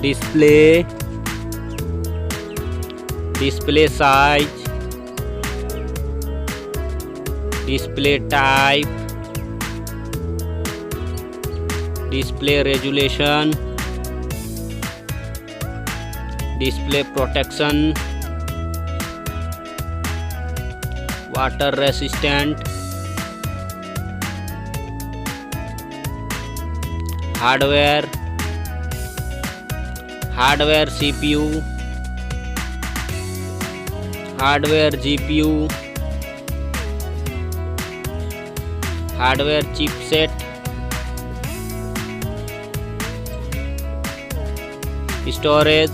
display, display size, display type, display resolution, display protection, water resistant, hardware CPU, hardware GPU, hardware chipset, storage,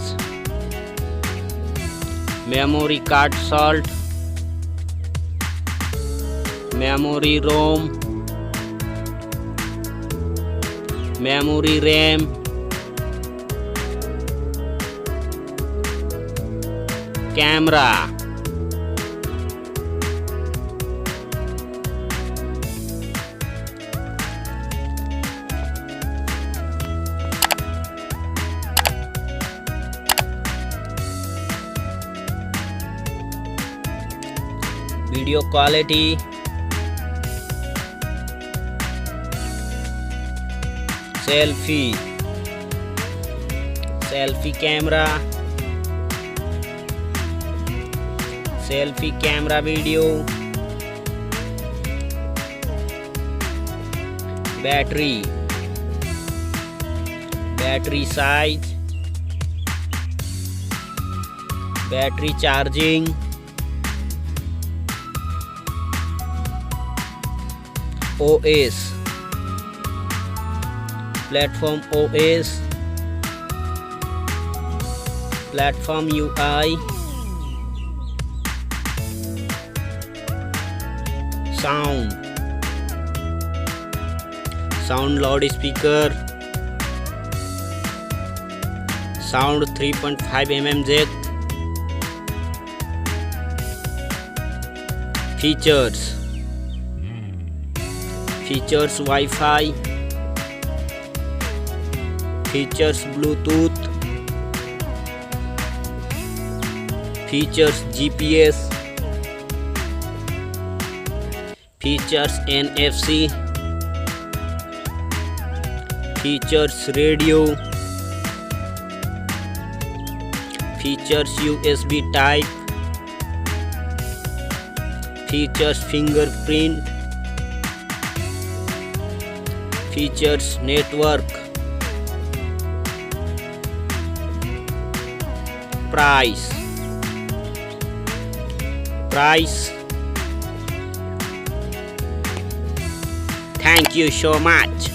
memory card slot, memory ROM, memory RAM, camera, video quality, selfie camera, selfie camera video, battery size, battery charging, OS, platform OS, platform UI, sound loudspeaker, sound 3.5 mm jack, features Wi-Fi, features Bluetooth, features GPS, features NFC, features radio, features USB type, features fingerprint, features network, price. Thank you so much.